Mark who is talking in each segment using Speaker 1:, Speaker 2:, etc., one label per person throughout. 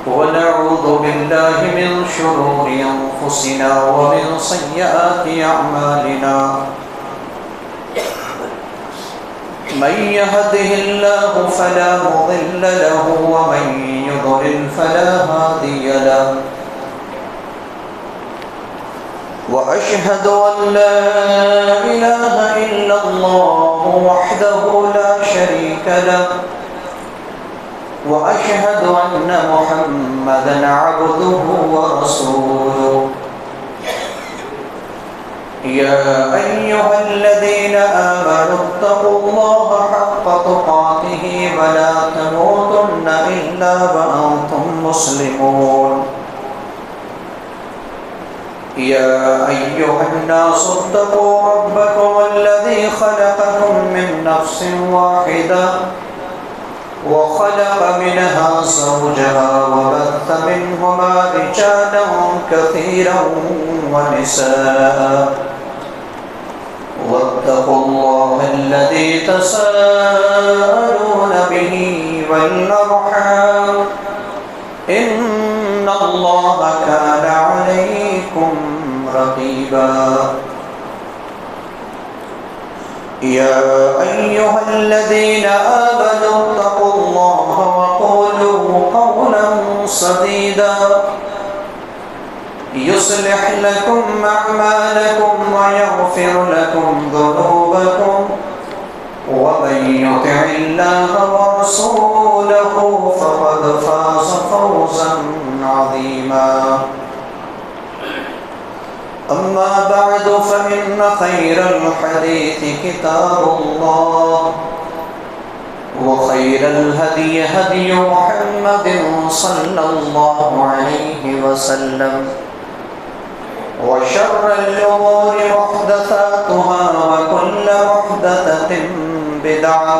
Speaker 1: ونعوذ بالله من شرور أنفسنا ومن سيئات أعمالنا من يهده الله فلا مضل له ومن يضلل فلا هادي له وأشهد أن لا إله إلا الله وحده لا شريك له وأشهد أن محمدًا عبده ورسوله يا أيها الذين آمنوا اتقوا الله حق تقاته ولا تموتن إلا وأنتم مسلمون يا أيها الناس اتقوا ربكم الذي خلقكم من نفس واحدة وخلق منها زوجها وبث منهما رجالا كثيرا ونساء واتقوا الله الذي تساءلون به والأرحام إن الله كان عليكم رقيبا يا أيها الذين آمنوا اتقوا الله وقولوا قولا سديدا يصلح لكم أعمالكم ويغفر لكم ذنوبكم ومن يطع الله ورسوله فقد فاز فوزا عظيما أما بعد فإن خير الحديث كتاب الله وخير الهدي هدي محمد صلى الله عليه وسلم وشر الأمور محدثاتها وكل محدثة بدعة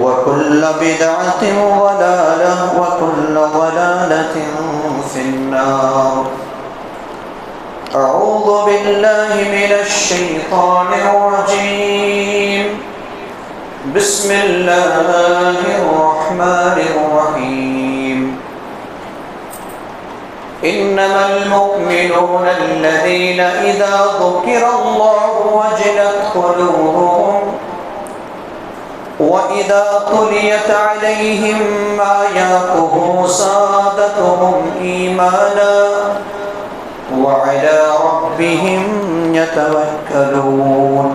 Speaker 1: وكل بدعة ضلالة وكل ضلالة في النار أعوذ بالله من الشيطان الرجيم بسم الله الرحمن الرحيم إنما المؤمنون الذين إذا ذكر الله وجلت قلوبهم وإذا تليت عليهم آياته زادتهم إيمانا وعلى ربهم يتوكلون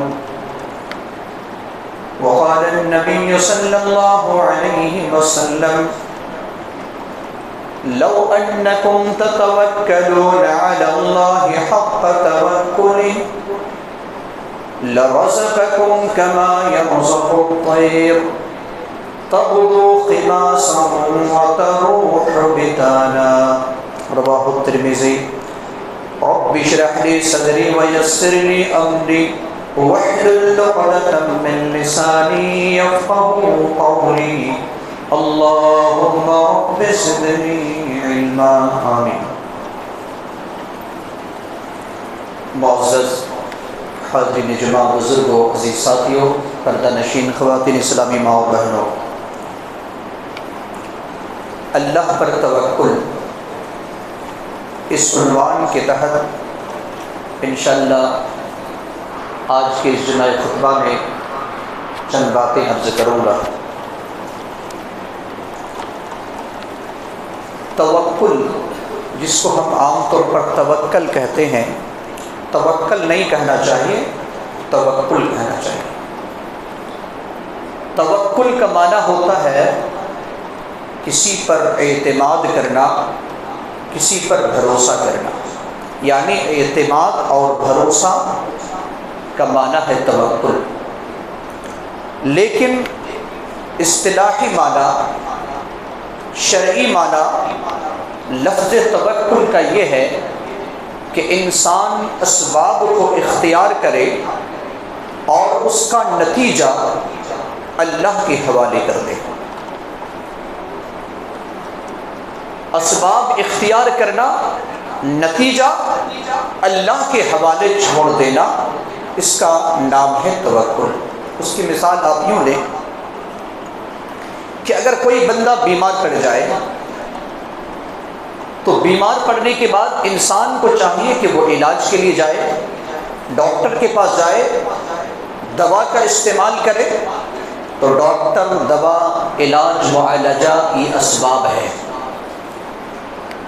Speaker 1: وقال النبي صلى الله عليه وسلم لو أنكم تتوكلون على الله حق توكله لرزقكم كما يرزق الطير تغدو خماصا وتروح بطانا رواه الترمذي رب اشرح لي صدري ويسر لي أمري واحلل عقدة من لساني يفقهوا قولي اللهم رب زدني علما آمين. معزز حاضرین جمع بزرگوں عزیز ساتھیوں پردہ نشین خواتین اسلامی ماں و بہنوں، اللہ پر توکل اس عنوان کے تحت انشاءاللہ آج کے اس جمعہ خطبہ میں چند باتیں عرض کروں گا۔ توکل، جس کو ہم عام طور پر توکل کہتے ہیں، توکل نہیں کہنا چاہیے، توکل کہنا چاہیے۔ توکل کا معنی ہوتا ہے کسی پر اعتماد کرنا، کسی پر بھروسہ کرنا، یعنی اعتماد اور بھروسہ کا معنی ہے توکل۔ لیکن اصطلاحی معنی، شرعی معنی لفظ توکل کا یہ ہے کہ انسان اسباب کو اختیار کرے اور اس کا نتیجہ اللہ کے حوالے کر دے۔ اسباب اختیار کرنا، نتیجہ اللہ کے حوالے چھوڑ دینا، اس کا نام ہے توکل۔ اس کی مثال آپ یوں لیں کہ اگر کوئی بندہ بیمار پڑ جائے تو بیمار پڑنے کے بعد انسان کو چاہیے کہ وہ علاج کے لیے جائے، ڈاکٹر کے پاس جائے، دوا کا استعمال کرے. تو ڈاکٹر، دوا، علاج، معالجہ کی اسباب ہے.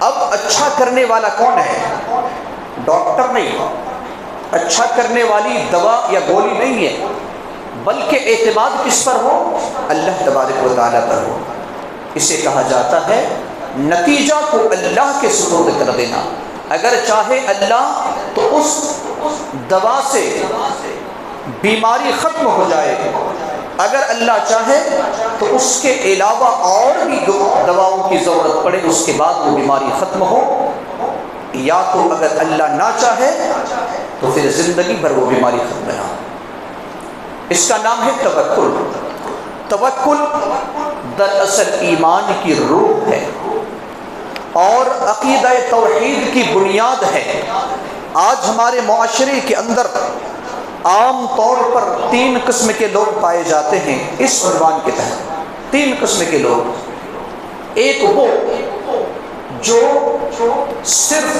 Speaker 1: اب اچھا کرنے والا کون ہے؟ ڈاکٹر نہیں. اچھا کرنے والی دوا یا گولی نہیں ہے، بلکہ اعتماد کس پر ہو؟ اللہ تبارک و تعالیٰ پر ہو. اسے کہا جاتا ہے نتیجہ کو اللہ کے سپرد کر دینا. اگر چاہے اللہ تو اس دوا سے بیماری ختم ہو جائے، اگر اللہ چاہے تو اس کے علاوہ اور بھی دواؤں کی ضرورت پڑے، اس کے بعد وہ بیماری ختم ہو. یا تو اگر اللہ نہ چاہے تو پھر زندگی بھر وہ بیماری ختم نہ ہو. اس کا نام ہے توکل. توکل دراصل ایمان کی روح ہے اور عقیدہ توحید کی بنیاد ہے. آج ہمارے معاشرے کے اندر عام طور پر 3 قسم کے لوگ پائے جاتے ہیں اس عنوان کے تحت. 3 قسم کے لوگ. ایک وہ جو صرف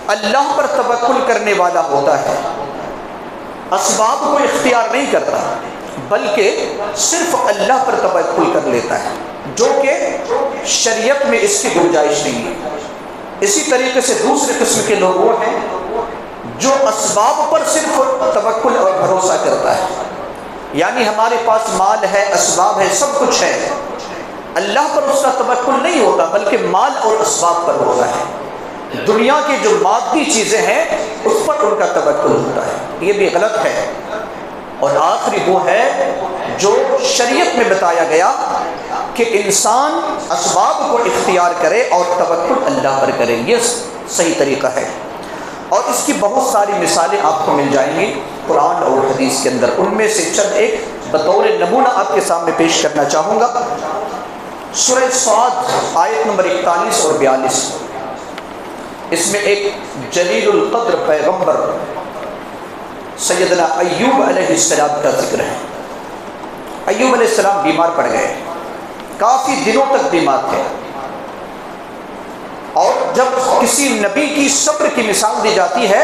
Speaker 1: اللہ پر توکل کرنے والا ہوتا ہے، اسباب کو اختیار نہیں کرتا بلکہ صرف اللہ پر توکل کر لیتا ہے، جو کہ شریعت میں اس کی گنجائش نہیں ہے. اسی طریقے سے دوسرے قسم کے لوگ وہ ہیں جو اسباب پر صرف توکل اور بھروسہ کرتا ہے. یعنی ہمارے پاس مال ہے، اسباب ہے، سب کچھ ہے، اللہ پر اس کا توکل نہیں ہوتا بلکہ مال اور اسباب پر ہوتا ہے. دنیا کی جو مادی چیزیں ہیں اس پر ان کا توکل ہوتا ہے. یہ بھی غلط ہے. اور آخری وہ ہے جو شریعت میں بتایا گیا کہ انسان اسباب کو اختیار کرے اور توکل اللہ پر کرے. یہ صحیح طریقہ ہے. اور اس کی بہت ساری مثالیں آپ کو مل جائیں گی قرآن اور حدیث کے اندر. ان میں سے چند ایک بطور نمونہ آپ کے سامنے پیش کرنا چاہوں گا. سورہ صاد آیت نمبر 41 اور 42. اس میں ایک جلیل القدر پیغمبر سیدنا ایوب علیہ السلام کا ذکر ہے. ایوب علیہ السلام بیمار پڑ گئے، کافی دنوں تک بیمار تھے. اور جب کسی نبی کی صبر کی مثال دی جاتی ہے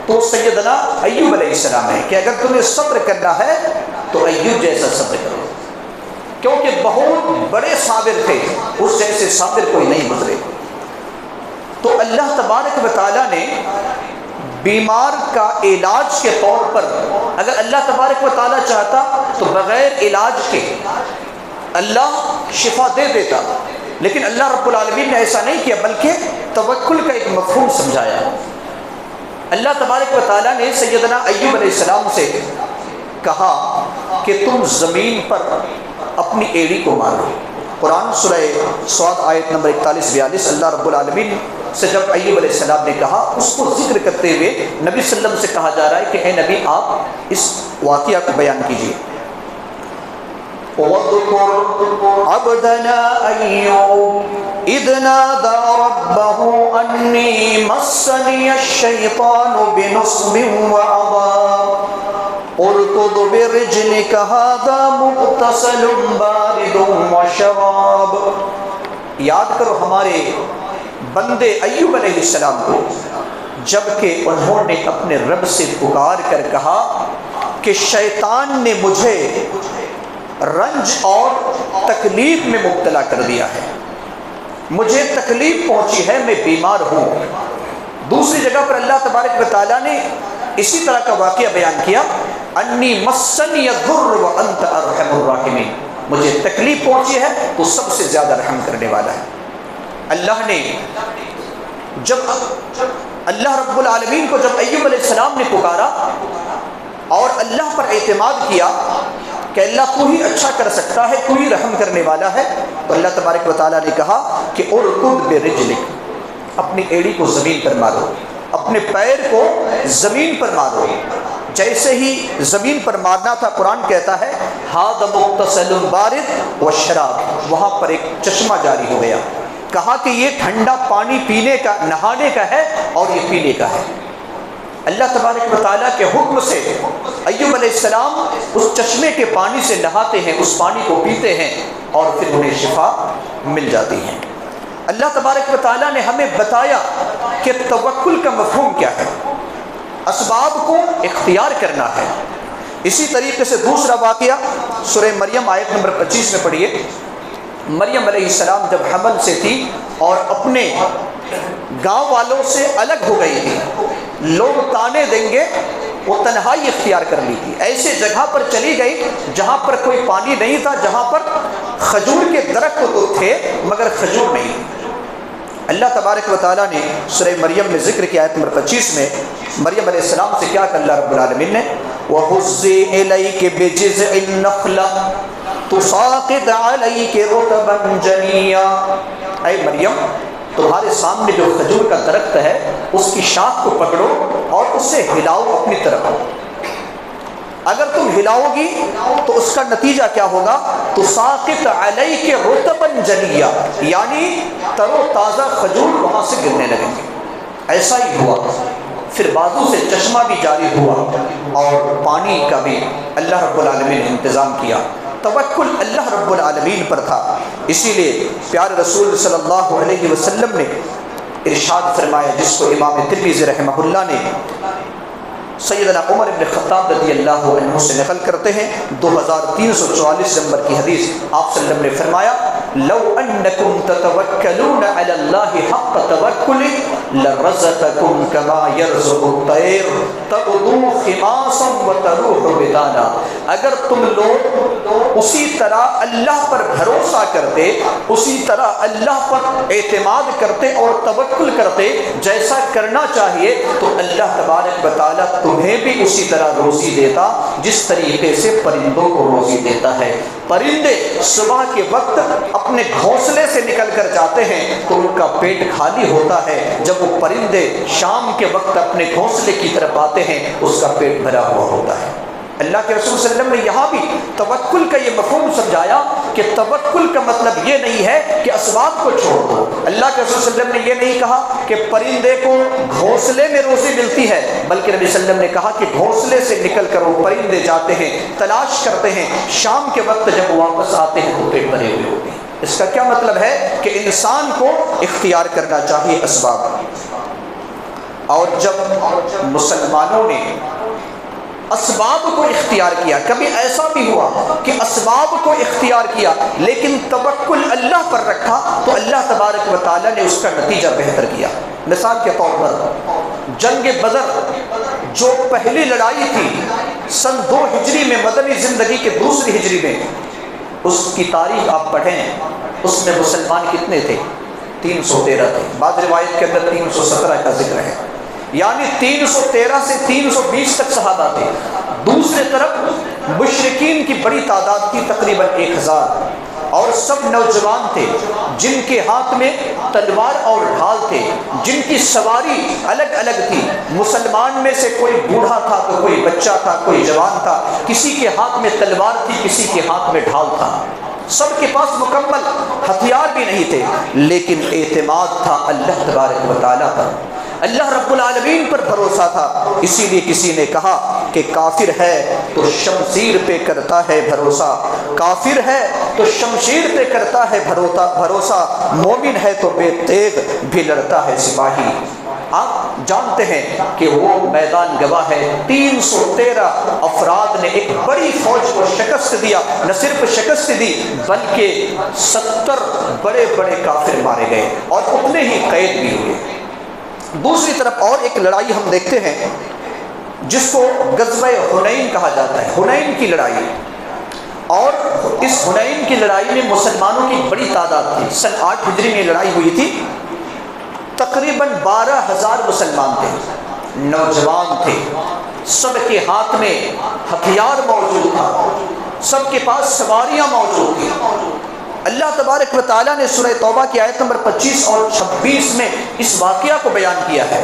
Speaker 1: تو سیدنا ایوب علیہ السلام ہے کہ اگر تمہیں صبر کرنا ہے تو ایوب جیسا صبر کرو، کیونکہ بہت بڑے صابر تھے، اس جیسے صابر کوئی نہیں گزرے. تو اللہ تبارک و تعالیٰ نے بیمار کا علاج کے طور پر، اگر اللہ تبارک و تعالیٰ چاہتا تو بغیر علاج کے اللہ شفا دے دیتا، لیکن اللہ رب العالمین نے ایسا نہیں کیا بلکہ توکل کا ایک مفہوم سمجھایا. اللہ تبارک و تعالیٰ نے سیدنا ایوب علیہ السلام سے کہا کہ تم زمین پر اپنی ایڑی کو مارو. قرآن سورہ صاد آیت نمبر 41-42. اللہ رب العالمین سے جب ایوب علیہ السلام نے کہا، اس کو ذکر کرتے ہوئے نبی صلی اللہ علیہ وسلم سے کہا جا رہا ہے کہ اے نبی آپ اس واقعہ کو بیان کیجیے. وَاذْكُرْ عَبْدَنَا أَيُّوبَ إِذْ نَادَىٰ رَبَّهُ أَنِّي مَسَّنِيَ الشَّيْطَانُ بِنُصْبٍ وَعَذَابٍ ارْكُضْ بِرِجْلِكَ هَٰذَا مُغْتَسَلٌ بَارِدٌ وَشَرَابٌ. یاد کرو ہمارے بندے ایوب علیہ السلام کو، جب کہ انہوں نے اپنے رب سے پکار کر کہا کہ شیطان نے مجھے رنج اور تکلیف میں مبتلا کر دیا ہے، مجھے تکلیف پہنچی ہے، میں بیمار ہوں. دوسری جگہ پر اللہ تبارک و تعالیٰ نے اسی طرح کا واقعہ بیان کیا، انی مسنی الضر وانت ارحم الراحمین، مجھے تکلیف پہنچی ہے تو سب سے زیادہ رحم کرنے والا ہے. اللہ نے جب اللہ رب العالمین کو جب ایوب علیہ السلام نے پکارا اور اللہ پر اعتماد کیا کہ اللہ تو ہی اچھا کر سکتا ہے، تو ہی رحم کرنے والا ہے، تو اللہ تبارک و تعالیٰ نے کہا کہ ارکض برجلک، اپنی ایڑی کو زمین پر مارو، اپنے پیر کو زمین پر مارو. جیسے ہی زمین پر مارنا تھا، قرآن کہتا ہے ھذا مغتسل بارد وشراب، وہاں پر ایک چشمہ جاری ہو گیا. کہا کہ یہ ٹھنڈا پانی پینے کا، نہانے کا ہے اور یہ پینے کا ہے. اللہ تبارک و تعالیٰ کے حکم سے ایوب علیہ السلام اس چشمے کے پانی سے نہاتے ہیں، اس پانی کو پیتے ہیں اور پھر انہیں شفا مل جاتی ہے. اللہ تبارک و تعالیٰ نے ہمیں بتایا کہ توکل کا مفہوم کیا ہے، اسباب کو اختیار کرنا ہے۔ اسی طریقے سے دوسرا واقعہ سورہ مریم آیت نمبر 25 میں پڑھیے۔ مریم علیہ السلام جب حمل سے تھی اور اپنے گاؤں والوں سے الگ ہو گئی تھی، لوگ تانے دیں گے، وہ تنہائی اختیار کر لی تھی، ایسے جگہ پر چلی گئی جہاں پر کوئی پانی نہیں تھا، جہاں پر کھجور کے درخت تو تھے مگر کھجور نہیں تھی۔ اللہ تبارک و تعالیٰ نے سورہ مریم میں ذکر کیا آیت نمبر 25 میں، مریم علیہ السلام سے کیا کہ اللہ رب العالمین نے وَهُزِّ إِلَيْكِ بِجِذْعِ النَّخْلَةِ تُسَاقِطْ عَلَيْكِ رُطَبًا جَنِيًّا، اے مریم تمہارے سامنے جو کھجور کا درخت ہے اس کی شاخ کو پکڑو اور اسے ہلاؤ اپنی طرف۔ اگر تم ہلاؤ گی تو اس کا نتیجہ کیا ہوگا؟ تُسَاقِطْ عَلَيْكِ رُطَبًا جَنِيًّا، یعنی تر و تازہ کھجور وہاں سے گرنے لگیں گے۔ ایسا ہی ہوا، پھر بازو سے چشمہ بھی جاری ہوا اور پانی کا بھی اللہ رب العالمین نے انتظام کیا۔ توکل اللہ رب العالمین پر تھا، اسی لیے پیارے رسول صلی اللہ علیہ وسلم نے ارشاد فرمایا، جس کو امام ترمذی رحمہ اللہ نے سیدنا عمر بن خطاب رضی اللہ عنہ سے نقل کرتے ہیں، 2344 نمبر کی حدیث، آپ صلی اللہ علیہ وسلم نے فرمایا لو انکم تتوکلون علی اللہ حق توکلہ لرزقکم کما یرزق الطیر تغدو خماصا وتروح بطانا، اگر تم لوگ اسی طرح اللہ پر بھروسہ کرتے، اسی طرح اللہ پر اعتماد کرتے اور توکل کرتے جیسا کرنا چاہیے، تو اللہ تبارک و تعالیٰ تمہیں بھی اسی طرح روزی دیتا جس طریقے سے پرندوں کو روزی دیتا ہے۔ پرندے صبح کے وقت اپنے گھونسلے سے نکل کر جاتے ہیں تو ان کا پیٹ خالی ہوتا ہے، جب وہ پرندے شام کے وقت اپنے گھونسلے کی طرف آتے ہیں اس کا پیٹ بھرا ہوا ہوتا ہے۔ اللہ کے رسول صلی اللہ علیہ وسلم نے یہاں بھی توکل کا یہ مفہوم سمجھایا کہ توکل کا مطلب یہ نہیں ہے کہ اسباب کو چھوڑ دو۔ اللہ کے رسول صلی اللہ علیہ وسلم نے یہ نہیں کہا کہ پرندے کو گھونسلے میں روزی ملتی ہے، بلکہ نبی صلی اللہ علیہ وسلم نے کہا کہ گھونسلے سے نکل کر وہ پرندے جاتے ہیں، تلاش کرتے ہیں، شام کے وقت جب واپس آتے ہیں تو پیٹ بھرے ہوئے ہوتے ہیں۔ اس کا کیا مطلب ہے کہ انسان کو اختیار کرنا چاہیے اسباب۔ اور جب مسلمانوں نے اسباب کو اختیار کیا، کبھی ایسا بھی ہوا کہ اسباب کو اختیار کیا لیکن توکل اللہ پر رکھا تو اللہ تبارک و تعالیٰ نے اس کا نتیجہ بہتر کیا۔ مثال کے طور پر جنگ بدر جو پہلی لڑائی تھی سن 2 ہجری میں، مدنی زندگی کے 2 ہجری میں، اس کی تاریخ آپ پڑھیں، اس میں مسلمان کتنے تھے؟ 313 تھے، بعض روایت کے اندر 317 کا ذکر ہے، یعنی 313 سے 320 تک صحابہ تھے۔ دوسرے طرف مشرکین کی بڑی تعداد تھی، تقریباً 1000، اور سب نوجوان تھے جن کے ہاتھ میں تلوار اور ڈھال تھے، جن کی سواری الگ الگ تھی۔ مسلمان میں سے کوئی بوڑھا تھا تو کوئی بچہ تھا، کوئی جوان تھا، کسی کے ہاتھ میں تلوار تھی، کسی کے ہاتھ میں ڈھال تھا، سب کے پاس مکمل ہتھیار بھی نہیں تھے، لیکن اعتماد تھا اللہ تبارک و تعالیٰ پر، اللہ رب العالمین پر بھروسہ تھا۔ اسی لیے کسی نے کہا کہ کافر ہے تو شمشیر پہ کرتا ہے بھروسہ، کافر ہے تو شمشیر پہ کرتا ہے بھروسہ، مومن ہے تو بے تیغ بھی لڑتا ہے سپاہی۔ آپ جانتے ہیں کہ وہ میدان گواہ ہے، 313 افراد نے ایک بڑی فوج کو شکست دیا، نہ صرف شکست دی بلکہ 70 بڑے بڑے کافر مارے گئے اور اتنے ہی قید بھی ہوئے۔ دوسری طرف اور ایک لڑائی ہم دیکھتے ہیں جس کو غزوہ حنین کہا جاتا ہے، حنین کی لڑائی، اور اس حنین کی لڑائی میں مسلمانوں کی بڑی تعداد تھی۔ سن 8 ہجری میں لڑائی ہوئی تھی، تقریباً 12000 مسلمان تھے، نوجوان تھے، سب کے ہاتھ میں ہتھیار موجود تھا، سب کے پاس سواریاں موجود تھیں۔ اللہ تبارک و تعالیٰ نے سورہ توبہ کی آیت نمبر 25 اور 26 میں اس واقعہ کو بیان کیا ہے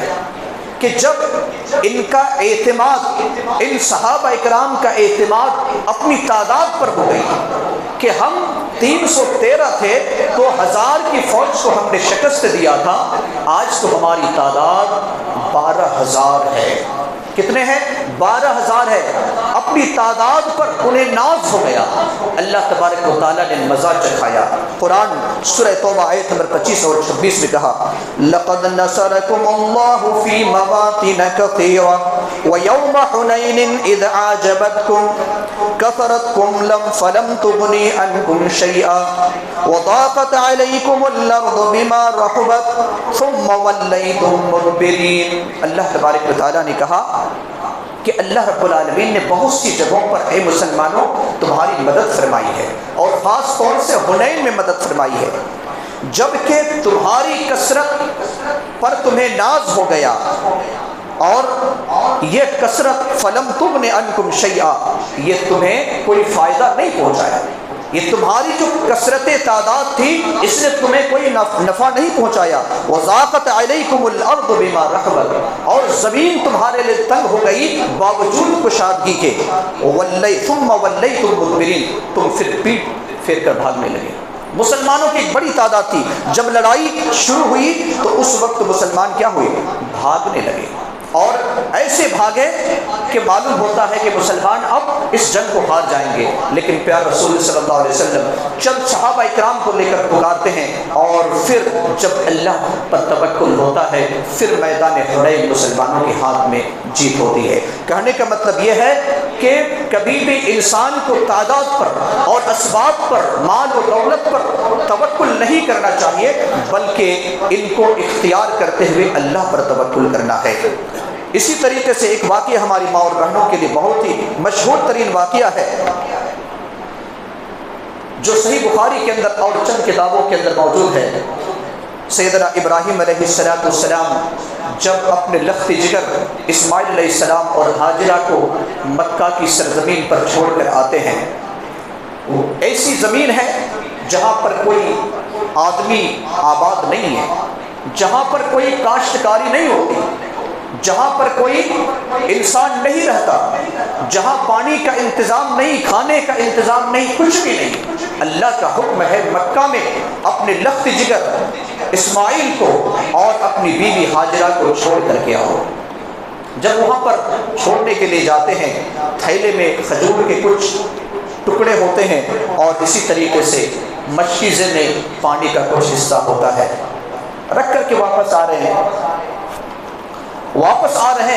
Speaker 1: کہ جب ان کا اعتماد، ان صحابہ اکرام کا اعتماد اپنی تعداد پر ہو گئی کہ ہم 313 تھے تو 1000 کی فوج کو ہم نے شکست دیا تھا، آج تو ہماری تعداد 12000 ہے، کتنے ہیں؟ 12,000 ہے. اپنی تعداد پر انہیں ناز ہو گیا. اللہ تبارک و تعالیٰ نے مزہ چکھایا. قرآن سورہ توبہ آیت نمبر 25 اور 26 میں کہا لَقَدْ نَصَرَكُمُ اللَّهُ فِي مَوَاطِنَ كَثِيرَةٍ وَيَوْمَ حُنَيْنٍ إِذْ أَعْجَبَتْكُمْ كَثْرَتْكُمْ فَلَمْ تُغْنِ عَنْكُمْ شَيْئًا وَضَاقَتْ عَلَيْكُمُ الْأَرْضُ بِمَا رَحُبَتْ ثُمَّ وَلَّيْتُمْ مُدْبِرِينَ. اللہ تبارک و تعالیٰ نے کہا کہ اللہ رب العالمین نے بہت سی جگہوں پر اے مسلمانوں تمہاری مدد فرمائی ہے، اور خاص طور سے حنین میں مدد فرمائی ہے، جبکہ تمہاری کثرت پر تمہیں ناز ہو گیا، اور یہ کثرت فلم تغن عنکم شیئا، یہ تمہیں کوئی فائدہ نہیں پہنچایا. یہ تمہاری جو کثرت تعداد تھی اس نے تمہیں کوئی نفع نہیں پہنچایا. وضاقت علیکم الارض بما رحبت، اور زمین تمہارے لیے تنگ ہو گئی باوجود کشادگی کے. ثم ولیتم مدبرین، تم پھر پیٹ پھیر کر بھاگنے لگے. مسلمانوں کی ایک بڑی تعداد تھی، جب لڑائی شروع ہوئی تو اس وقت مسلمان کیا ہوئے؟ بھاگنے لگے، اور ایسے بھاگے کہ معلوم ہوتا ہے کہ مسلمان اب اس جنگ کو ہار جائیں گے. لیکن پیارے رسول صلی اللہ علیہ وسلم چند صحابہ اکرام کو لے کر پکارتے ہیں، اور پھر جب اللہ پر توکل ہوتا ہے پھر میدان حنین مسلمانوں کے ہاتھ میں جیت ہوتی ہے. کہنے کا مطلب یہ ہے کہ کبھی بھی انسان کو تعداد پر اور اسباب پر، مال و دولت پر توکل نہیں کرنا چاہیے، بلکہ ان کو اختیار کرتے ہوئے اللہ پر توکل کرنا ہے. اسی طریقے سے ایک واقعہ ہماری ماں اور بہنوں کے لیے بہت ہی مشہور ترین واقعہ ہے، جو صحیح بخاری کے اندر اور چند کتابوں کے اندر موجود ہے. سیدنا ابراہیم علیہ السلام جب اپنے لخت جگر اسماعیل علیہ السلام اور ہاجرہ کو مکہ کی سرزمین پر چھوڑ کر آتے ہیں. وہ ایسی زمین ہے جہاں پر کوئی آدمی آباد نہیں ہے، جہاں پر کوئی کاشتکاری نہیں ہوتی، جہاں پر کوئی انسان نہیں رہتا، جہاں پانی کا انتظام نہیں، کھانے کا انتظام نہیں، کچھ بھی نہیں. اللہ کا حکم ہے مکہ میں اپنے لخت جگر اسماعیل کو اور اپنی بیوی ہاجرہ کو چھوڑ کر کے آؤ. جب وہاں پر چھوڑنے کے لیے جاتے ہیں، تھیلے میں کھجور کے کچھ ٹکڑے ہوتے ہیں، اور اسی طریقے سے مشکیزے میں پانی کا کچھ حصہ ہوتا ہے. رکھ کر کے واپس آ رہے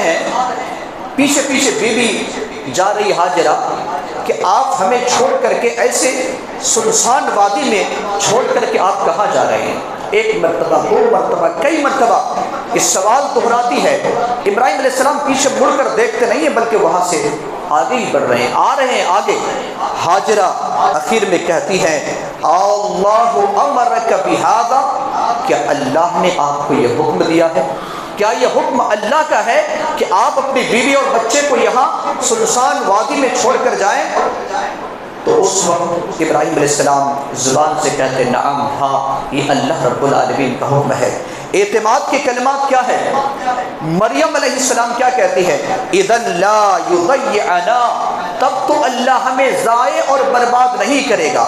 Speaker 1: ہیں، پیچھے پیچھے بیوی جا رہی ہاجرہ کہ آپ ہمیں چھوڑ کر کے ایسے سنسان وادی میں چھوڑ کر کے آپ کہاں جا رہے ہیں؟ ایک مرتبہ، دو مرتبہ، کئی مرتبہ یہ سوال دہراتی ہے. ابراہیم علیہ السلام پیچھے مڑ کر دیکھتے نہیں ہیں، بلکہ وہاں سے آگے ہی بڑھ رہے ہیں، آ رہے ہیں آگے. ہاجرہ آخر میں کہتی ہیں اللہ امرک بہذا، کیا اللہ نے آپ کو یہ حکم دیا ہے؟ کیا یہ حکم اللہ کا ہے کہ آپ اپنی بیوی اور بچے کو یہاں سنسان وادی میں چھوڑ کر جائیں؟ تو اس وقت ابراہیم علیہ السلام زبان سے کہتے نعم، ہاں یہ اللہ رب العالمین کا حکم ہے. اعتماد کے کلمات کیا ہے؟ مریم علیہ السلام کیا کہتی ہے؟ اذن لا یضیعنا، تب تو اللہ ہمیں ضائع اور برباد نہیں کرے گا.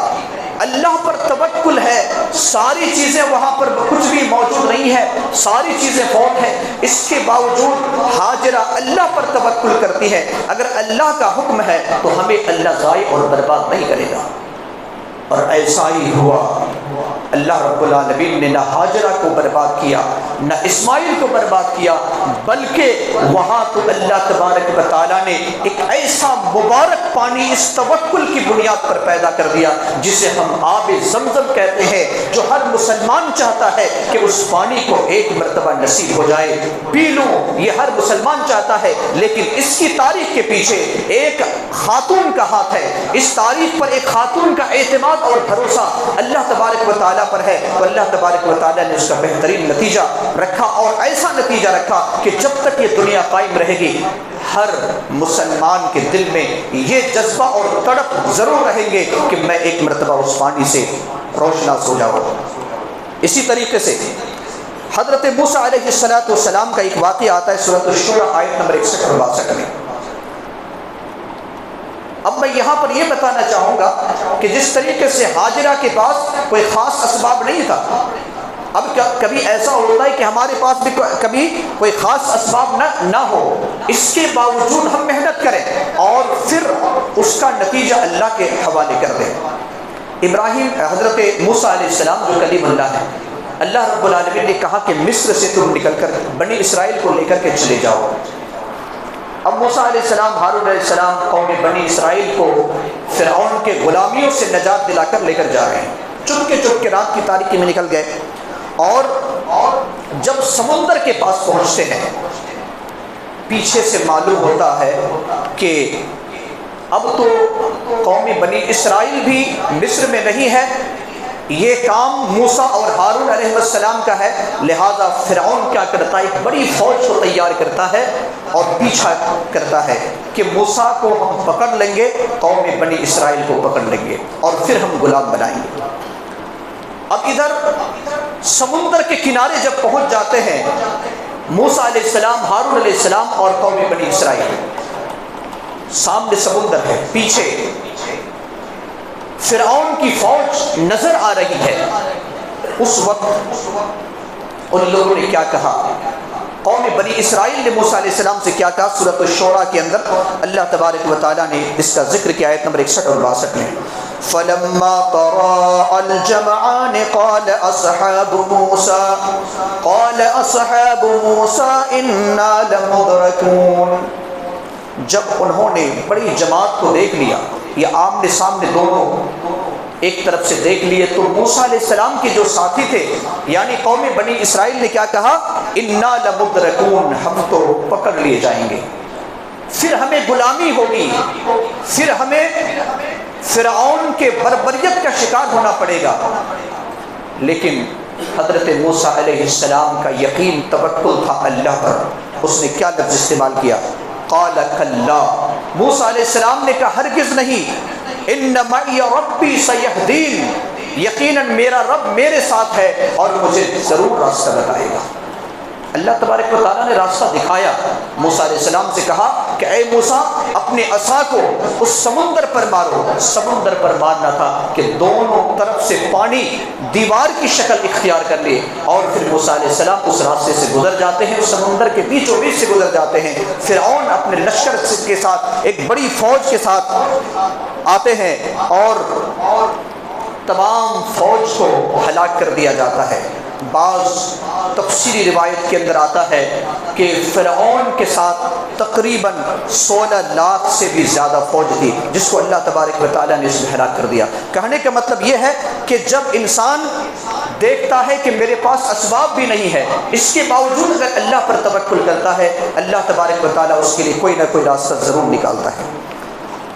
Speaker 1: اللہ پر توکل ہے، ساری چیزیں وہاں پر کچھ بھی موجود نہیں ہے، ساری چیزیں فوت ہیں، اس کے باوجود ہاجرہ اللہ پر توکل کرتی ہے. اگر اللہ کا حکم ہے تو ہمیں اللہ ضائع اور برباد نہیں کرے گا. اور ایسا ہی ہوا. اللہ رب العالمین نے نہ ہاجرہ کو برباد کیا، نہ اسماعیل کو برباد کیا، بلکہ وہاں تو اللہ تبارک و تعالیٰ نے ایک ایسا مبارک پانی اس توکل کی بنیاد پر پیدا کر دیا جسے ہم آب زمزم کہتے ہیں، جو ہر مسلمان چاہتا ہے کہ اس پانی کو ایک مرتبہ نصیب ہو جائے، پی لوں، یہ ہر مسلمان چاہتا ہے. لیکن اس کی تاریخ کے پیچھے ایک خاتون کا ہاتھ ہے، اس تاریخ پر ایک خاتون کا اعتماد اور بھروسہ اللہ تبارک و تعالیٰ پر ہے. تو اللہ تبارک و تعالیٰ نے اس کا بہترین نتیجہ رکھا، اور ایسا نتیجہ رکھا کہ جب تک یہ دنیا قائم رہے گی ہر مسلمان کے دل میں یہ جذبہ اور تڑپ ضرور رہیں گے کہ میں ایک مرتبہ اس پانی سے روشناس ہو جاؤں. اسی طریقے سے حضرت موسیٰ علیہ السلام کا ایک واقعہ آتا ہے سورۃ الشورى آیت نمبر 61 اور 62 میں. اب میں یہاں پر یہ بتانا چاہوں گا کہ جس طریقے سے ہاجرہ کے پاس کوئی خاص اسباب نہیں تھا، اب کبھی ایسا ہوتا ہے کہ ہمارے پاس بھی کبھی کوئی خاص اسباب نہ ہو، اس کے باوجود ہم محنت کریں اور پھر اس کا نتیجہ اللہ کے حوالے کر دیں۔ ابراہیم حضرت موسیٰ علیہ السلام جو کلیم اللہ ہے، اللہ رب العالمین نے کہا کہ مصر سے تم نکل کر بنی اسرائیل کو لے کر کے چلے جاؤ۔ اب موسیٰ علیہ السلام، ہارون علیہ السلام قوم بنی اسرائیل کو فرعون کے غلامیوں سے نجات دلا کر لے کر جا رہے ہیں۔ چپ کے رات کی تاریکی میں نکل گئے، اور جب سمندر کے پاس پہنچتے ہیں، پیچھے سے معلوم ہوتا ہے کہ اب تو قوم بنی اسرائیل بھی مصر میں نہیں ہے، یہ کام موسیٰ اور ہارون علیہ السلام کا ہے، لہذا فرعون کیا کرتا ہے، ایک بڑی فوج کو تیار کرتا ہے اور پیچھا کرتا ہے کہ موسیٰ کو ہم پکڑ لیں گے، قوم بنی اسرائیل کو پکڑ لیں گے اور پھر ہم غلام بنائیں گے۔ اب ادھر سمندر کے کنارے جب پہنچ جاتے ہیں، موسیٰ علیہ السلام، ہارون علیہ السلام اور قوم بنی اسرائیل، سامنے سمندر ہے، پیچھے فرعون کی فوج نظر آ رہی ہے۔ اس وقت ان لوگوں نے کیا کہا، قوم بنی اسرائیل نے موسیٰ علیہ السلام سے کیا کہا؟ سورۃ الشعراء کے اندر اللہ تبارک و تعالیٰ نے اس کا ذکر کیا، آیت نمبر 61 اور 62 میں، فَلَمَّا تَرَاءَى الْجَمْعَانِ قَالَ أَصْحَابُ مُوسَىٰ إِنَّا لَمُدْرَكُونَ۔ جب انہوں نے بڑی جماعت کو دیکھ لیا، یہ آمنے سامنے دونوں ایک طرف سے دیکھ لیے، تو موسیٰ علیہ السلام کے جو ساتھی تھے یعنی قوم بنی اسرائیل نے کیا کہا، اِنَّا لَمُدْرَكُونَ، ہم تو پکڑ لیے جائیں گے، پھر ہمیں غلامی ہوگی، پھر ہمیں فرعون کے بربریت کا شکار ہونا پڑے گا۔ لیکن حضرت موسیٰ علیہ السلام کا یقین توکل تھا اللہ پر، اس نے کیا لفظ استعمال کیا، قال کلا، موسیٰ علیہ السلام نے کہا ہرگز نہیں، ان معی ربی سیہدین، یقیناً میرا رب میرے ساتھ ہے اور مجھے ضرور راستہ بتائے گا۔ اللہ تبارک و تعالیٰ نے راستہ دکھایا۔ موسیٰ علیہ السلام سے کہا کہ اے موسیٰ، اپنے عصا کو اس سمندر پر مارو۔ سمندر پر مارنا تھا کہ دونوں طرف سے پانی دیوار کی شکل اختیار کر لے، اور پھر موسیٰ علیہ السلام اس راستے سے گزر جاتے ہیں، اس سمندر کے بیچوں بیچ سے گزر جاتے ہیں۔ فرعون اپنے لشکر کے ساتھ، ایک بڑی فوج کے ساتھ آتے ہیں اور تمام فوج کو ہلاک کر دیا جاتا ہے۔ بعض تفسیری روایت کے اندر آتا ہے کہ فرعون کے ساتھ تقریباً 16 لاکھ سے بھی زیادہ فوج تھی، جس کو اللہ تبارک و تعالیٰ نے اس میں ہلاک کر دیا۔ کہنے کا مطلب یہ ہے کہ جب انسان دیکھتا ہے کہ میرے پاس اسباب بھی نہیں ہے، اس کے باوجود اگر اللہ پر توکل کرتا ہے، اللہ تبارک و تعالیٰ اس کے لیے کوئی نہ کوئی راستہ ضرور نکالتا ہے۔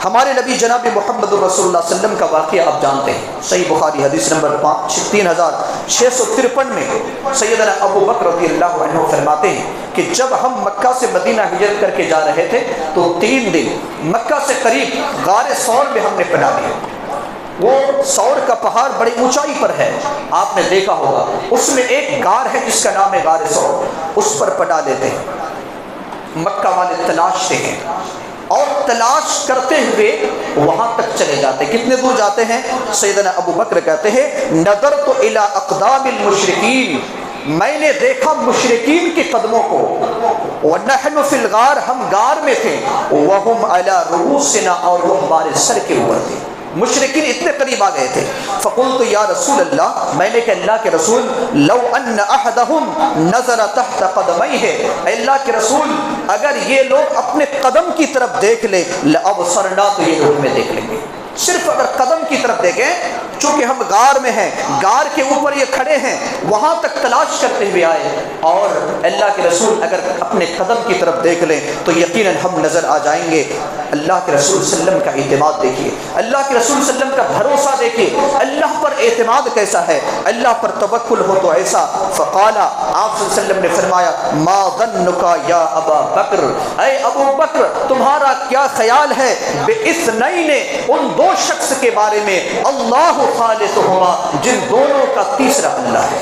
Speaker 1: ہمارے نبی جناب محمد رسول اللہ صلی اللہ علیہ وسلم کا واقعہ آپ جانتے ہیں، صحیح بخاری حدیث نمبر 3653 میں سیدنا ابو بکر رضی اللہ عنہ فرماتے ہیں کہ جب ہم مکہ سے مدینہ ہجرت کر کے جا رہے تھے تو 3 دن مکہ سے قریب غار ثور میں ہم نے پناہ لی۔ وہ ثور کا پہاڑ بڑی اونچائی پر ہے، آپ نے دیکھا ہوگا، اس میں ایک غار ہے جس کا نام ہے غار ثور، اس پر پناہ لیتے ہیں۔ مکہ والے تلاشتے ہیں اور تلاش کرتے ہوئے وہاں تک چلے جاتے ہیں۔ کتنے دور جاتے ہیں؟ سیدنا ابو بکر کہتے ہیں نظرت الی اقدام المشرکین، میں نے دیکھا مشرکین کے قدموں کو، وَنَحْنُ فِي الْغَارِ، ہم غار میں تھے، وَهُمْ عَلَى رُؤُوسِنَا، اور وہ ہمارے سر کے اوپر تھے۔ مشرکین اتنے قریب آ گئے تھے۔ فقلت یا رسول اللہ، میں نے کہا اللہ کے رسول، لو ان احدهم نظر تحت قدمیہ، اے اللہ کے رسول اگر یہ لوگ اپنے قدم کی طرف دیکھ لیں، لابصرنا، تو یہ لوگ ہمیں دیکھ لیں گے۔ صرف اگر قدم کی طرف دیکھیں، چونکہ ہم غار میں ہیں، غار کے اوپر یہ کھڑے ہیں، وہاں تک تلاش کرتے ہوئے آئے، اور اللہ کے رسول اگر اپنے قدم کی طرف دیکھ لیں تو یقیناً ہم نظر آ جائیں گے۔ اللہ کے رسول صلی اللہ علیہ وسلم کا اعتماد دیکھیے، اللہ کے رسول صلی اللہ علیہ وسلم کا بھروسہ دیکھیے، اللہ پر اعتماد کیسا ہے، اللہ پر توکل ہو تو ایسا۔ فقال، آپ صلی اللہ علیہ وسلم نے فرمایا، ما ظنک یا ابا بکر، اے ابو بکر تمہارا کیا خیال ہے، باثنین، ان 2 شخص کے بارے میں، اللہ ثالثہما، جن دونوں کا تیسرا اللہ ہے،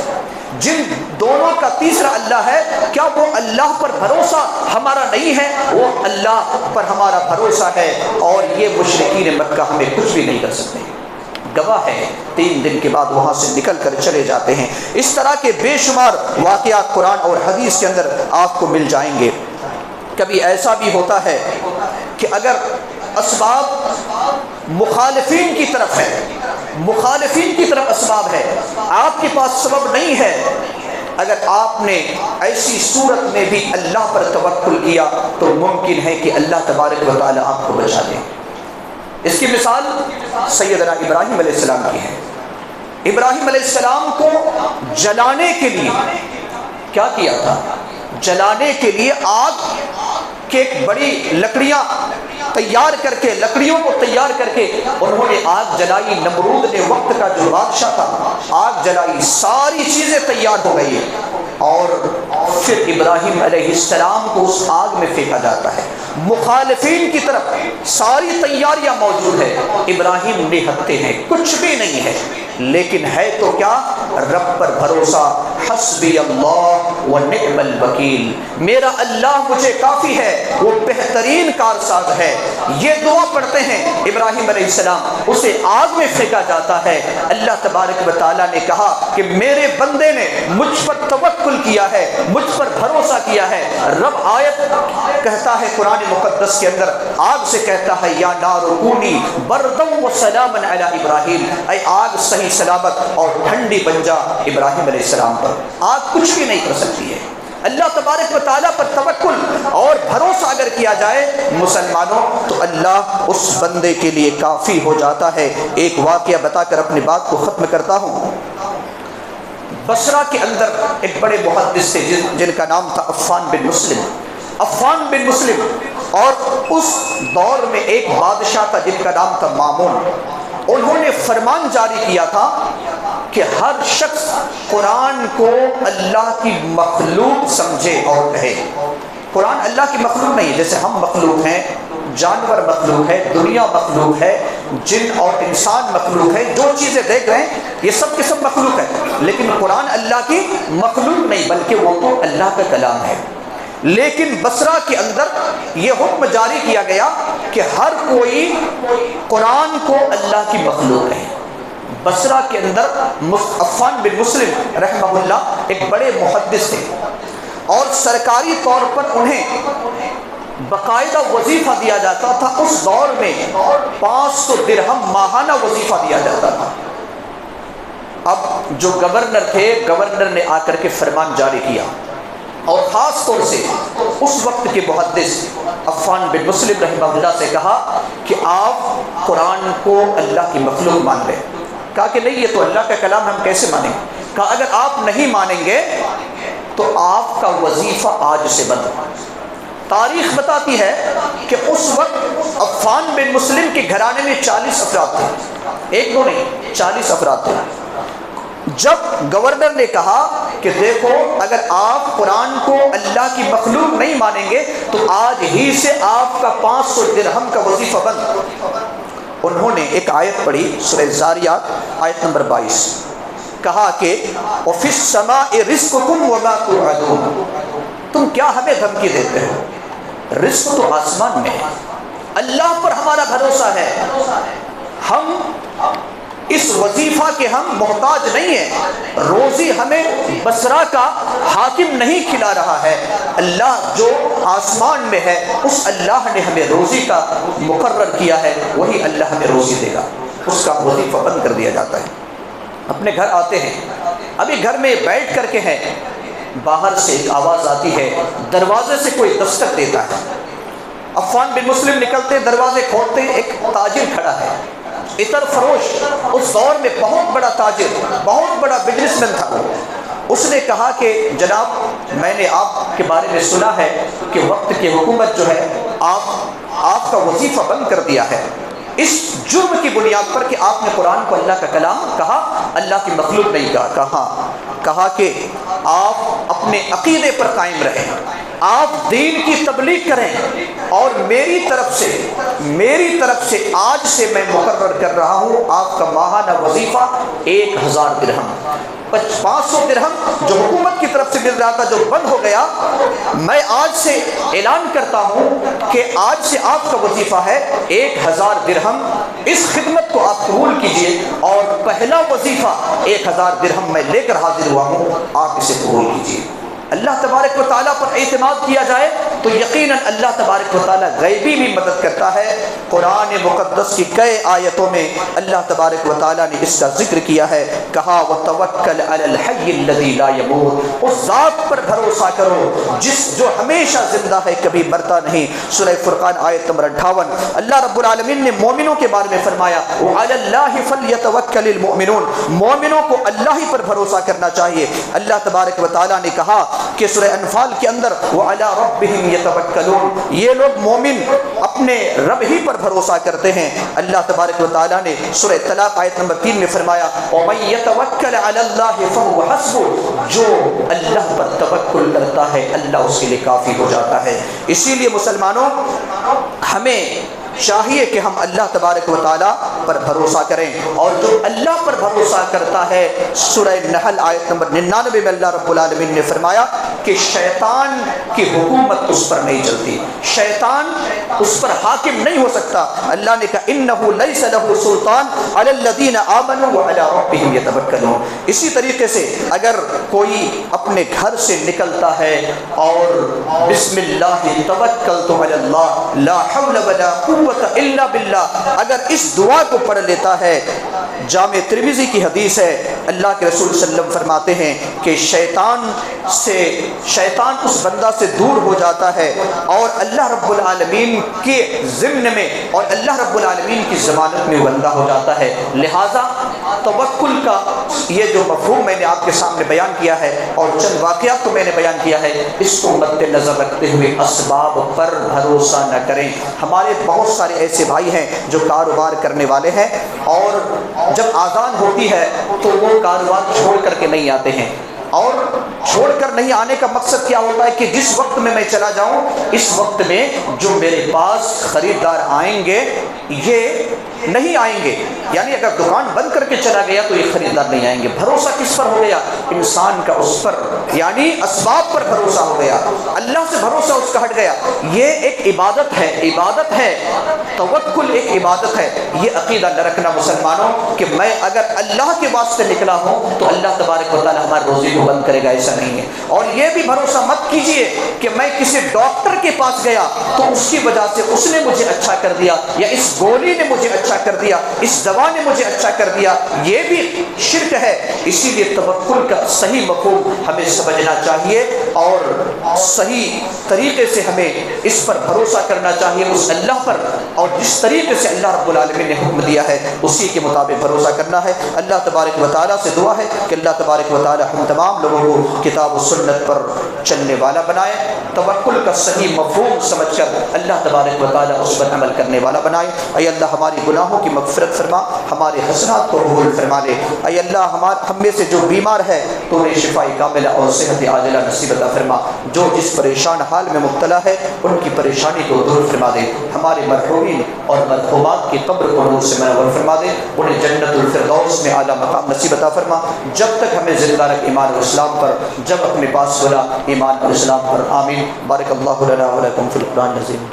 Speaker 1: جن دونوں کا تیسرا اللہ ہے، کیا وہ اللہ پر بھروسہ ہمارا نہیں ہے؟ وہ اللہ پر ہمارا بھروسہ ہے، اور یہ مشرکین مکہ ہمیں کچھ بھی نہیں کر سکتے۔ گواہ ہے، 3 دن کے بعد وہاں سے نکل کر چلے جاتے ہیں۔ اس طرح کے بے شمار واقعات قرآن اور حدیث کے اندر آپ کو مل جائیں گے۔ کبھی ایسا بھی ہوتا ہے کہ اگر اسباب مخالفین کی طرف ہے، مخالفین کی طرف اسباب ہے، آپ کے پاس سبب نہیں ہے، اگر آپ نے ایسی صورت میں بھی اللہ پر توکل کیا تو ممکن ہے کہ اللہ تبارک و تعالی آپ کو بچا دے۔ اس کی مثال سیدنا ابراہیم علیہ السلام کی ہے۔ ابراہیم علیہ السلام کو جلانے کے لیے کیا کیا تھا؟ جلانے کے لیے آگ کے ایک بڑی لکڑیاں تیار کر کے، لکڑیوں کو تیار کر کے انہوں نے آگ جلائی۔ نمرود نے وقت کا جو بادشاہ تھا، آگ جلائی، ساری چیزیں تیار ہو گئی اور پھر ابراہیم علیہ السلام کو اس آگ میں پھینکا جاتا ہے۔ مخالفین کی طرف ساری تیاریاں موجود ہے، ابراہیم نہتے ہیں، کچھ بھی نہیں ہے، لیکن ہے تو کیا؟ رب پر بھروسہ، حسبی اللہ ونعم الوکیل، میرا اللہ مجھے کافی ہے، وہ بہترین کارساز ہے۔ یہ دعا پڑھتے ہیں ابراہیم علیہ السلام، اسے آگ میں پھینکا جاتا ہے۔ اللہ تبارک و تعالیٰ نے کہا کہ میرے بندے نے مجھ پر توکل کیا ہے، مجھ پر بھروسہ کیا ہے۔ رب آیت کہتا ہے قرآن مقدس کے اندر، آگ سے کہتا ہے یا نار کونی بردا وسلاما علی ابراہیم، اے آگ صحیح سلامت اور ٹھنڈی بن جا ابراہیم علیہ السلام پر۔ آگ کچھ بھی نہیں کر سکتی ہے۔ اللہ تبارک و تعالیٰ پر توکل اور بھروسہ اگر کیا جائے مسلمانوں تو اللہ اس بندے کے لیے کافی ہو جاتا ہے۔ ایک واقعہ بتا کر اپنی بات کو ختم کرتا ہوں۔ بصرہ کے اندر ایک بڑے محدث تھے جن کا نام تھا عفان بن مسلم۔ عفان بن مسلم، اور اس دور میں ایک بادشاہ تھا جن کا نام تھا مامون۔ انہوں نے فرمان جاری کیا تھا کہ ہر شخص قرآن کو اللہ کی مخلوق سمجھے اور کہے۔ قرآن اللہ کی مخلوق نہیں ہے، جیسے ہم مخلوق ہیں، جانور مخلوق ہے، دنیا مخلوق ہے، جن اور انسان مخلوق ہے، جو چیزیں دیکھ رہے ہیں یہ سب کے سب مخلوق ہے، لیکن قرآن اللہ کی مخلوق نہیں بلکہ وہ تو اللہ کا کلام ہے۔ لیکن بصرہ کے اندر یہ حکم جاری کیا گیا کہ ہر کوئی قرآن کو اللہ کی مخلوق ہے۔ بصرہ کے اندر عفان بن مسلم رحمہ اللہ ایک بڑے محدث تھے، اور سرکاری طور پر انہیں باقاعدہ وظیفہ دیا جاتا تھا۔ اس دور میں 500 درہم ماہانہ وظیفہ دیا جاتا تھا۔ اب جو گورنر تھے، گورنر نے آ کر کے فرمان جاری کیا، اور خاص طور سے اس وقت کے محدث عفان بن مسلم رحمہ اللہ سے کہا کہ آپ قرآن کو اللہ کی مخلوق مان لیں۔ کہا کہ نہیں، یہ تو اللہ کا کلام، ہم کیسے مانیں؟ کہا اگر آپ نہیں مانیں گے تو آپ کا وظیفہ آج سے بند۔ تاریخ بتاتی ہے کہ اس وقت عفان بن مسلم کے گھرانے میں 40 افراد تھے، ایک دو نہیں، 40 افراد تھے۔ جب گورنر نے کہا کہ دیکھو اگر آپ قرآن کو اللہ کی مخلوق نہیں مانیں گے تو آج ہی سے آپ کا 500 درہم کا وظیفہ بند، انہوں نے ایک آیت پڑھی سورہ زاریات آیت نمبر 22، کہا کہ وَفِي السَّمَاءِ رِزْقُكُمْ وَمَا تُوعَدُونَ، تم کیا ہمیں دھمکی دیتے ہو؟ رزق تو آسمان میں ہے، اللہ پر ہمارا بھروسہ ہے، ہم اس وظیفہ کے ہم محتاج نہیں ہیں، روزی ہمیں بصرہ کا حاکم نہیں کھلا رہا ہے، اللہ جو آسمان میں ہے اس اللہ نے ہمیں روزی کا مقرر کیا ہے، وہی اللہ ہمیں روزی دے گا۔ اس کا وظیفہ بند کر دیا جاتا ہے۔ اپنے گھر آتے ہیں، ابھی گھر میں بیٹھ کر کے ہیں، باہر سے ایک آواز آتی ہے، دروازے سے کوئی دستک دیتا ہے۔ عفان بن مسلم نکلتے، دروازے کھولتے، ایک تاجر کھڑا ہے، عطر فروش، اس دور میں بہت بڑا تاجر، بہت بڑا بزنس مین تھا۔ اس نے کہا کہ جناب میں نے آپ کے بارے میں سنا ہے کہ وقت کی حکومت جو ہے آپ کا وظیفہ بند کر دیا ہے، اس جرم کی بنیاد پر کہ آپ نے قرآن کو اللہ کا کلام کہا، اللہ کی مخلوق نہیں کہا۔ کہا کہ آپ اپنے عقیدے پر قائم رہیں، آپ دین کی تبلیغ کریں، اور میری طرف سے آج سے میں مقرر کر رہا ہوں آپ کا ماہانہ وظیفہ 1000 درہم، 500 درہم جو حکومت کی طرف سے مل رہا تھا جو بند ہو گیا، میں آج سے اعلان کرتا ہوں کہ آج سے آپ کا وظیفہ ہے 1000 درہم، اس خدمت کو آپ قبول کیجئے، اور پہلا وظیفہ 1000 درہم میں لے کر حاضر ہوا ہوں، آپ اسے قبول کیجئے۔ اللہ تبارک و تعالیٰ پر اعتماد کیا جائے تو یقیناً اللہ تبارک و تعالیٰ غیبی بھی مدد کرتا ہے۔ قرآن مقدس کی کئی آیتوں میں اللہ تبارک و تعالیٰ نے اس کا ذکر کیا ہے، کہا وَتَوَكَّلْ عَلَى الْحَيِّ الَّذِي لَا يَمُوتُ، اس ذات پر بھروسہ کرو جو ہمیشہ زندہ ہے، کبھی مرتا نہیں۔ سورہ فرقان آیت نمبر 58۔ اللہ رب العالمین نے مومنوں کے بارے میں فرمایا وَعَلَى اللَّهِ فَلْيَتَوَكَّلِ الْمُؤْمِنُونَ، مومنوں کو اللہ ہی پر بھروسہ کرنا چاہیے۔ اللہ تبارک و تعالیٰ نے کہا کہ سورہ انفال کے اندر وَعَلَىٰ رَبِّهِمْ يَتَوَكَّلُونَ، یہ لوگ مومن اپنے رب ہی پر بھروسہ کرتے ہیں۔ اللہ تبارک و تعالیٰ نے سورہ طلاق آیت نمبر 3 میں فرمایا وَمَن يَتَوَكَّلْ عَلَى اللَّهِ فَهُوَ حَسْبُهُ، جو اللہ پر توکل کرتا ہے اللہ اس کے لیے کافی ہو جاتا ہے۔ اسی لیے مسلمانوں، ہمیں چاہیے کہ ہم اللہ تبارک و تعالیٰ پر بھروسہ کریں، اور جو اللہ پر بھروسہ کرتا ہے، سورہ نحل آیت نمبر 99 میں اللہ رب العالمین نے فرمایا کہ شیطان کی حکومت اس پر نہیں چلتی، شیطان اس پر حاکم نہیں ہو سکتا۔ اللہ نے کہا انہ لیس لہ سلطان علی الذین آمنوا وعلی ربہم یتوکلون۔ اسی طریقے سے اگر کوئی اپنے گھر سے نکلتا ہے اور بسم اللہ توکلت علی اللہ لا حول ولا قوة الا باللہ، اگر اس دعا کو پڑھ لیتا ہے، جامع ترمذی کی حدیث ہے، اللہ کے رسول صلی اللہ علیہ وسلم فرماتے ہیں کہ شیطان اس بندہ سے دور ہو جاتا ہے، اور اللہ رب العالمین کے ضمن میں اور اللہ رب العالمین کی ضمانت میں بندہ ہو جاتا ہے۔ لہٰذا توکل کا یہ جو مفہوم میں نے آپ کے سامنے بیان کیا ہے اور چند واقعات کو میں نے بیان کیا ہے، اس کو مد نظر رکھتے ہوئے اسباب پر بھروسہ نہ کریں۔ ہمارے بہت سارے ایسے بھائی ہیں جو کاروبار کرنے والے ہیں، اور جب آذان ہوتی ہے تو وہ کاروبار چھوڑ کر کے نہیں آتے ہیں، اور چھوڑ کر نہیں آنے کا مقصد کیا ہوتا ہے کہ جس وقت میں چلا جاؤں، اس وقت میں جو میرے پاس خریدار آئیں گے یہ نہیں آئیں گے، یعنی اگر دکان بند کر کے چلا گیا تو یہ خریدار نہیں آئیں گے۔ بھروسہ کس پر ہو گیا؟ انسان کا اس پر، یعنی اسباب پر بھروسہ ہو گیا، اللہ سے بھروسہ اس کا ہٹ گیا۔ یہ ایک عبادت ہے، توکل ایک عبادت ہے۔ یہ عقیدہ نہ رکھنا مسلمانوں کہ میں اگر اللہ کے واسطے نکلا ہوں تو اللہ تبارک و تعالیٰ ہماری روزی کو بند کرے گا، ایسا نہیں ہے۔ اور یہ بھی بھروسہ مت کیجئے کہ میں کسی ڈاکٹر کے پاس گیا تو اس کی وجہ سے اس نے مجھے اچھا کر دیا، یا اس گولی نے مجھے اچھا کر دیا، اس دوا نے مجھے اچھا کر دیا، یہ بھی شرک ہے۔ اسی لیے توکل کا صحیح مفہوم ہمیں سمجھنا چاہیے، اور صحیح طریقے سے ہمیں اس پر بھروسہ کرنا چاہیے، اس اللہ پر، اور جس طریقے سے اللہ رب العالمین نے حکم دیا ہے اسی کے مطابق بھروسہ کرنا ہے۔ اللہ تبارک و تعالیٰ سے دعا ہے کہ اللہ تبارک و تعالیٰ ہم تمام لوگوں کو کتاب و سنت پر چلنے والا بنائے، توکل کا صحیح مفہوم سمجھ کر اللہ تبارک و تعالیٰ اس پر عمل کرنے والا بنائے۔ اے اللہ ہماری گناہوں کی مغفرت فرما، ہمارے حسنات کو قبول فرما لے۔ اے اللہ ہم میں سے جو بیمار ہے تو انہیں شفاء کاملہ اور صحت عاجلہ نصیب عطا فرما، جو جس پریشان حال میں مبتلا ہے ان کی پریشانی کو دور فرما دے، ہمارے مرحومین اور مرحومات کی قبر کو نور سے منور فرما دے، انہیں جنت الفردوس میں اعلیٰ مقام نصیب عطا فرما۔ جب تک ہمیں زندہ رکھ ایمان اور اسلام پر، جب اپنے پاس بلا ایمان اور اسلام پر۔ آمین۔ بارک اللہ لنا و لکم فی القرآن العظیم۔